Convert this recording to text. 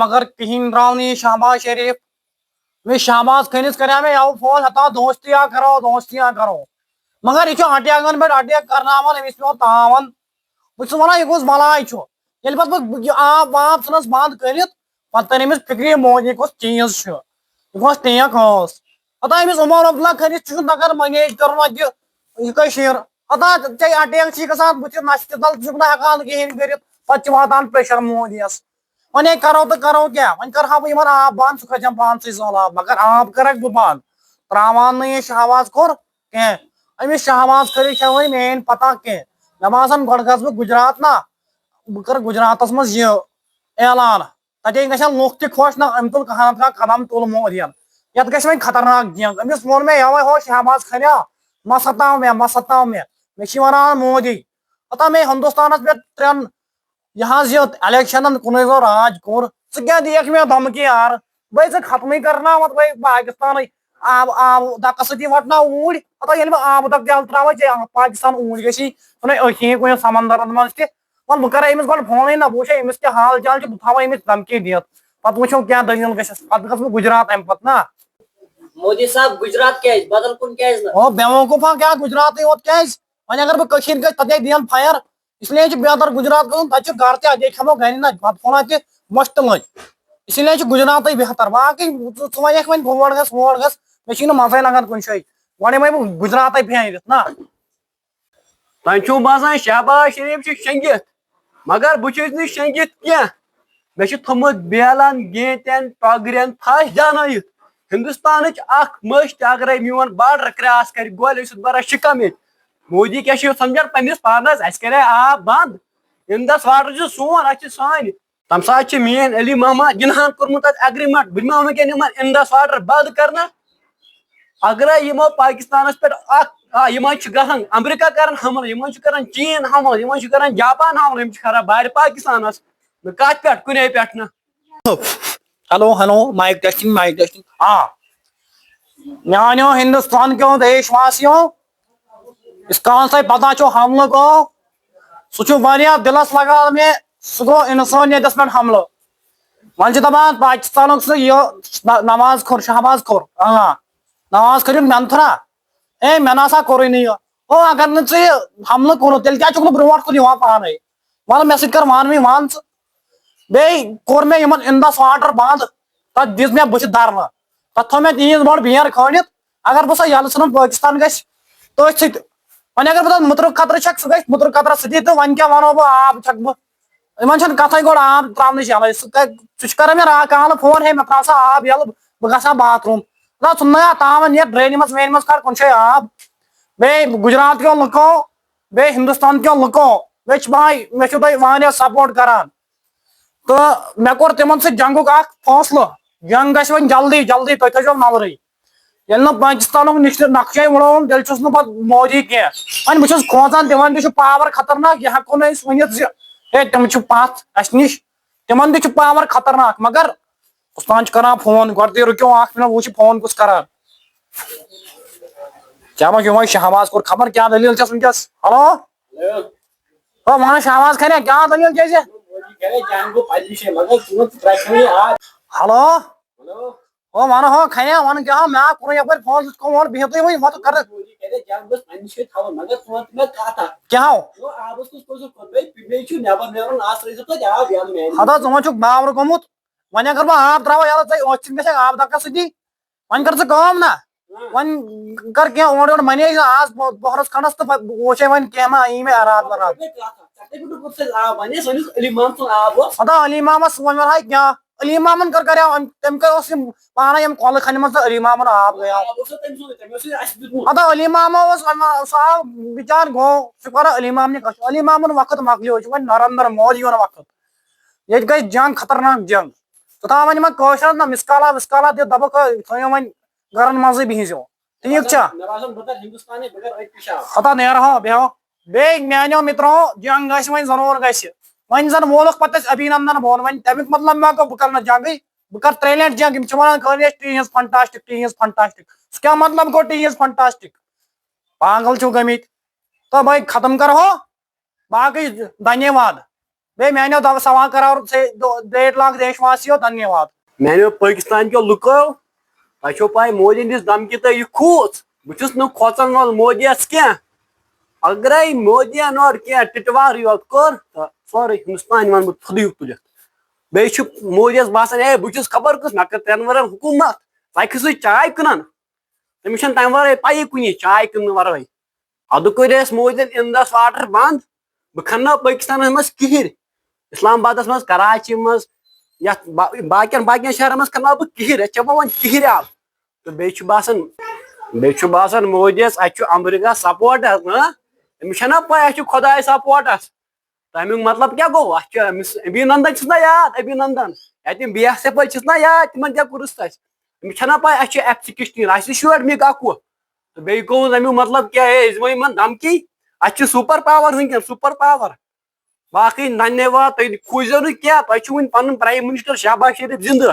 मगर कहीं ड्राव नहीं शहबाज शरीफ मैं शहबाज खनिस कर मैं फोन हता दोस्तियाँ करो मगर यह अटैकन पे अटैक कर पे तावन बहुत वन यह बलाय पे आब वाब स बंद कर पे फिक्री मोदी कुछ चीज यह टेक पता अमिस उमर अब्दुल्ला खनिस तगर मैनेज कर अता चे अटैक बुत नश तल हेकान कहें कर पे वातान प्रेशर मोदियस वन करो तो करो क्या वन कर बह आब बंद सह खचम पान सैलाब मगर आब कर बह बंद त्रावान ये शहबाज कोर कह अमिस शहबाज खरीद वो मेन पता कह मे बासान गो गस बह गुजरात ना बह कर गुजरात मज ऐलान तटे ग लुख तोश ना अम तुल कह कदम तुल मोदियन ये ग खतरनाक जंग अमिस वो मे यवे हो शहबाज खरिया मसताव मे वन मोदी पता मे हिंदुस्तान पे त्रेन यह इलेक्शन कुन राज कोर क्या देख मे धमकी यार भाई से खत्म करना मत भाई पाकिस्तान आब आब दक सी वटना ऊर पता ये आब दक जल त्रा पाकिस्तान ऊर गई अखी कुन समंदर मज तह बह कर अमिस गो फोन ना बह अमिस क्या हाल चाल बह थो अमिस धमकी दित पे वो क्या दलील पे गस गुजरात अम पे ना मोदी साहब गुजरात क्या बदल कुन क्या बेवकूफा क्या गुजरात योत क्या वन अगर बह तक दिन फायर इसलिए बेहतर गुजरात गो तक घर ते खमो गर ना बत फोना तह मश्त लज इसलिए गुजरात बेहतर बाकी वन वन वोट गस मे मजे लगान कुन शाय वन बह गुजरात फेरित ना तुम बसान शहबाज शरीफ शंगित मगर बहुत शंगित कह मे थोमुत बेलन गेतन टगरन फस जान हिंदुस्तान मश अगर मोन बॉर्डर क्रॉस कर गोल बरा शिकम ये मोदी क्या समझान पन्नस पानस अस करे आब बंद इंदस वाटर सोन अ सान तम सात मेन अली मोहम्मद जिन्हान कोर्मुत एग्रीमेंट बह वन इंदस वाटर बंद करना अगर यमो पाकिस्तान पे गहन अमरीका कर हमल कर चीन हमल कर जापान हमल खरा बार पाकिस्तान कत पे कुन पे ना हेलो हेलो माइक टेस्टिंग हाँ मानो हिंदुस्तान क्यों देशवासियों इस कान से पता चो हमल गो सह दिलस लगा मे सह गो इंसानियत पे हमल वन दपान पाकिस्तान नमाज खोर शहबाज खोर नमाज करो मेथना ए मे ना कोर ओ अगर नीं हमल कोर तेल क्या ब्रोट कुन पान वन मे सर वन वन कोर मे इंदस वाटर बंद तथ दिस मे बुथ धरना तथ थो मे तीज बोड़ बेर खड़ित अगर बह यल इन पाकिस्तान गथ सन वन अगर बह मुतरुक खतर छक सह मुतरुक खतर सी तो वन क्या वनो बह आब छक बह इन कथ गो आब त्रावन यल सह कर मे काल फोन हे मे त्रा आब यल बह गा बाथरूम ना सुनना तावन ये ड्रेन मज वेन मज कर कुन आब बे गुजरात क्यों लुको बे हिंदुस्तान क्यों लुको मे भाई मे तुम सपोर्ट करान तो मे कोर तिमन सह जंगुक फैसल जंग गो जल्दी जल्दी तुम थो नजर ये पाकिस्तान नक्शे उड़ोन तेल मोदी कह वन बहुत खोचान तिमन पावर खतरनाक यह हेको वन तम पथ अस नश तिमन पावर खतरनाक मगर उस्तान कर फोन गो रुको मिनट वो फोन कुछ कर क्या वो शहबाज कोर खबर क्या दलील वनकस हेलो वन शहबाज खर क्या दलील हेलो ओ वन हो खनिया वन क्या मे कोर यप फोन कोर बिहत वही मत कर क्या हदा चुन बावर गोमुत वन अगर बह आब त्रा यल आब दक सी वन कर ना वन कर क्या ओर मैनेज आज बहरस खंडस तो वो वन क्या यी मे रात वरात पता अली मामस वन हाय क्या अली मामन कर तम पान कल खन मज अली मामन आब गया पता अली मामा सह बिचार गो सह कर अली मामन अली मामन वक्त मकलो वो नरेंद्र मोदी वक्त ये गई जंग खतरनाक जंग तो वन कशर ना मिसकाला विसकाला दि दबक थो वन गरन मज बिहजो ठीक पता नेरहो बेहो बे मानो मित्रों जंग वन जरूर वन जन वोलुक पे अभिनंदन बोन वन तमिक मतलब मा बह कर जंग बह कर 3 लट जंग वन टी इज फंटास्टिक क्या मतलब गो टी इज फंटास्टिक पागल छो गमित तो भाई खत्म करो बाकी धन्यवाद। بے میانو 1.25 کروڑ سے 1.5 لاکھ دیش واسیو دھنیہ واد. میانو پاکستان کیو لکو تہ پائی مودی ہندس دمکی تہ یہ کھوژ بہت نا کھوژن وول مودیس کی اگرے مودین اور کی ٹٹوار یوت کور تو سورے ہندوستان ون بہ تھدی تلت بیچ مودیس باسان اے بہت خبر کس مے کر 3 ورن حکومت تہ کھسو چائے کٕنان تمس چھنہ تمہ ورٲے پایی کُنی چائے کٕننہٕ ورٲے ادٕ کوٚر اَسہِ مودین اِنٛدس واٹر بند بہ کھنناو پاکستانس مز کہر اسلام آبادس مز کراچی مز یتھ باقین شہرن مز کھنناو بہ کہر اتھ چمو وۄنۍ کہر آب تو بیٚیہِ باسان مودیس اتھ چھُ امریکہ سپورٹ حظ أمِس چھنا پاے اتھ چھُ خۄداے سپورٹس تمیُک مطلب کیاہ گوٚو اتھ چھُ أمِس ابھینندن چھُس نا یاد ابھینندن یا تِم BSF چھِس نا یاد تِمن کیاہ کوٚرُس اَسہِ أمِس چھنا پاے اَسہِ چھُ F-16 اَسہِ شور MiG-21 تو بیٚیہِ گوٚو امیُک مطلب کیاہ ہے أسۍ دِمو یِمن دھمکی اتھ چھُ سوپر پاور وٕنکیٚن سوپر پاور باقٕے دھنیہ واد تُہۍ کھوٗژزیٚو نہٕ کینٛہہ تۄہہِ چھُ وٕنہِ پنُن پرایم منسٹر شہباز شریف زندٕ